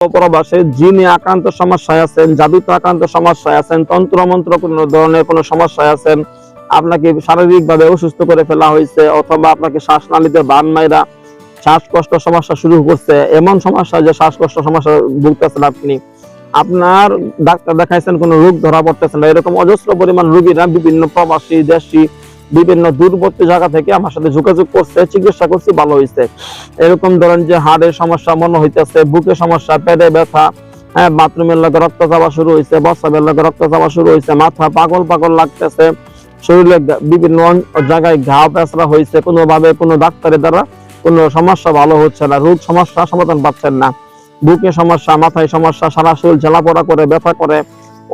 প্রবাসে জিনে আক্রান্ত সমস্যায় আছেন, জাদুতে আক্রান্ত সমস্যায় আছেন, তন্ত্র মন্ত্র কোন ধরনের কোন সমস্যায় আছেন, আপনাকে শারীরিক ভাবে অসুস্থ করে ফেলা হয়েছে, অথবা আপনাকে শ্বাসনালীতে বান মাইরা শ্বাসকষ্ট সমস্যা শুরু করছে, এমন সমস্যা যে শ্বাসকষ্ট সমস্যা ভুগতেছেন আপনি, আপনার ডাক্তার দেখাইছেন কোন রোগ ধরা পড়তেছে না, এরকম অজস্র পরিমাণ রোগীরা বিভিন্ন প্রবাসী দেশি বিভিন্ন দূরবর্তী জায়গা থেকে আমার সাথে যোগাযোগ করছে, চিকিৎসা করছি, ভালো হয়েছে। এরকম ধরেন যে হাড়ের সমস্যা মনে হইতেছে, বুকের সমস্যা, পেটে ব্যথা, হ্যাঁ, বাথরুমের লাগে রক্ত যাওয়া শুরু হয়েছে, বসাবের লাগে রক্ত যাওয়া শুরু হয়েছে, মাথা পাগল পাগল লাগতেছে, শরীরে বিভিন্ন জায়গায় ঘা পেঁচড়া হয়েছে, কোনোভাবে কোনো ডাক্তারের দ্বারা কোনো সমস্যা ভালো হচ্ছে না, রোগ সমস্যা সমাধান পাচ্ছেন না, বুকে সমস্যা, মাথায় সমস্যা, সারা শরীর জ্বালাপোড়া করে, ব্যথা করে,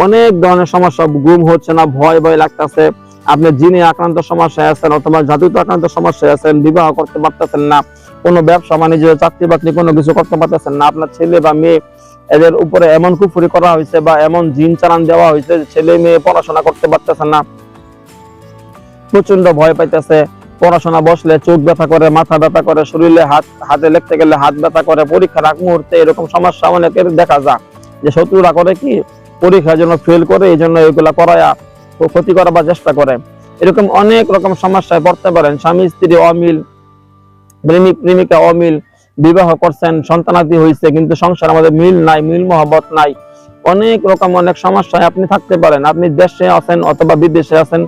অনেক ধরনের সমস্যা, ঘুম হচ্ছে না, ভয় ভয় লাগতেছে, আপনি জিনে আক্রান্ত সমস্যায় আছেন অথবা জাদুতে আক্রান্ত সমস্যায় আছেন, বিবাহ করতে পারতেছেন না, কোনো ব্যবসা বাণিজ্য, চাকরি বাকরি কোনো কিছু করতে পারতেছেন না, আপনার ছেলে বা মেয়ে এদের উপরে এমন কুফরি করা হয়েছে বা এমন জিন চালান দেওয়া হয়েছে যে ছেলে মেয়ে পড়াশোনা করতে পারতেছেন না, প্রচন্ড ভয় পাইতেছে, পড়াশোনা বসলে চোখ ব্যথা করে, মাথা ব্যথা করে, শরীরে হাতে লিখতে গেলে হাত ব্যথা করে, পরীক্ষার আগ মুহূর্তে এরকম সমস্যা অনেকের দেখা যায় যে শত্রুরা করে কি পরীক্ষার জন্য ফেল করে, এই জন্য এগুলা করায়া ক্ষতি করার চেষ্টা করে। এরকম অনেক রকম সমস্যায় পড়তে পারেন, স্বামী স্ত্রী অমিল, প্রেমিক প্রেমিকা অমিল, বিবাহ করছেন, সন্তানাদি হয়েছে কিন্তু সংসার আমাদের মিল নাই, মিল মহব্বত নাই, অনেক রকম অনেক সমস্যায় আপনি থাকতে পারেন, আপনি দেশে আছেন অথবা বিদেশে আছেন,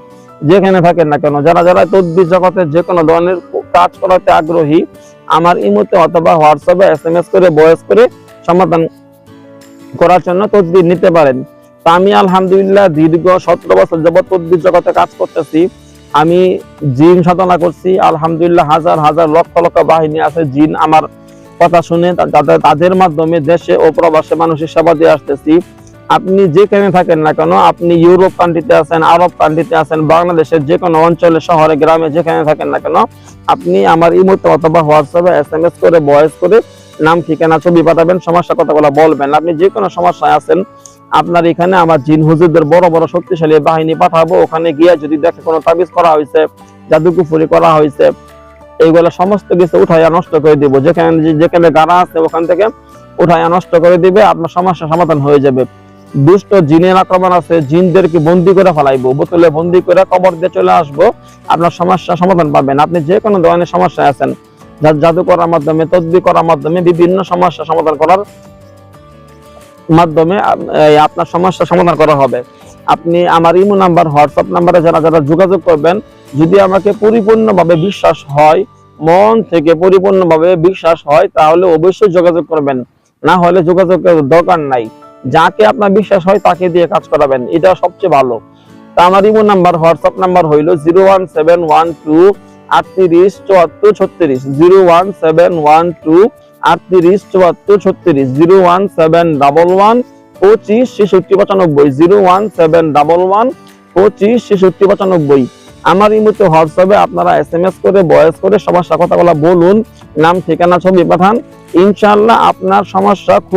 যেখানে থাকেন না কেন, যারা যারা তদবির জগতে যে কোনো ধরনের কাজ করাতে আগ্রহী, আমার ইমোতে অথবা হোয়াটসঅ্যাপে SMS করে ভয়েস করে সমাধান করার জন্য তদবির নিতে পারেন। তা আমি আলহামদুলিল্লাহ দীর্ঘ 17 বছর যাবত তদবির জগতে কাজ করতেছি, আমি জিন সাধনা করছি, আলহামদুলিল্লাহ হাজার হাজার লক্ষ লক্ষ বাহিনী আছে জিন আমার কথা শুনে তাদের মাধ্যমে দেশে ও প্রবাসে মানুষের সেবা দিয়ে আসতেছি। আপনি যেখানে থাকেন না কেন, আপনি ইউরোপ কান্ট্রিতে আছেন, আরব কান্ট্রিতে আছেন, বাংলাদেশের যে কোনো অঞ্চলে, শহরে, গ্রামে যেখানে থাকেন না কেন, আপনি আমার ইমোতে অথবা হোয়াটসঅ্যাপে SMS করে ভয়েস করে নাম, ঠিকানা, ছবি পাঠাবেন, সমস্যা কথাগুলো বলবেন, আপনি যে কোনো সমস্যায় আছেন, আপনার এখানে আমার জিন হুজুরদের বড় বড় শক্তিশালী বাহিনী পাঠাবো, ওখানে গিয়ে যদি দেখে কোনো তাবিজ করা হয়েছে, জাদুকুফুরি করা হয়েছে, এইগুলো সমস্ত কিছু উঠাইয়া নষ্ট করে দিব, যেখানে গাড়া আছে ওখান থেকে উঠাইয়া নষ্ট করে দিবে, আপনার সমস্যা সমাধান হয়ে যাবে। দুষ্ট জিনের আক্রমণ আছে, জিনদেরকে বন্দি করে ফেলাইবো, বোতলে বন্দি করে কবর দিয়ে চলে আসবো, আপনার সমস্যা সমাধান পাবেন। আপনি যে কোনো ধরনের সমস্যায় আছেন, জাদু করার মাধ্যমে, তদবির করার মাধ্যমে, বিভিন্ন সমস্যা সমাধান করার মাধ্যমে আপনার সমস্যা সমাধান করা হবে। আপনি আমার ইমো নাম্বার, হোয়াটসঅ্যাপ নাম্বারে যারা যারা যোগাযোগ করবেন, যদি আমাকে পরিপূর্ণভাবে বিশ্বাস হয়, মন থেকে পরিপূর্ণভাবে বিশ্বাস হয়, তাহলে অবশ্যই যোগাযোগ করবেন, না হলে যোগাযোগের দরকার নাই। যাকে আপনার বিশ্বাস হয় তাকে দিয়ে কাজ করাবেন, এটা সবচেয়ে ভালো। তা আমার ইমো নাম্বার, হোয়াটসঅ্যাপ নাম্বার হইল 01712 38 74 36, 01712 38 74 36, 01711 25 66 95, 01711 25 66 95। আমার ইমোতে হোয়াটসঅ্যাপে আপনারা SMS করে ভয়েস করে সমস্যা কথাগুলো বলুন, নাম, ঠিকানা, ছবি পাঠান, ইনশাআল্লাহ আপনার সমস্যা খুব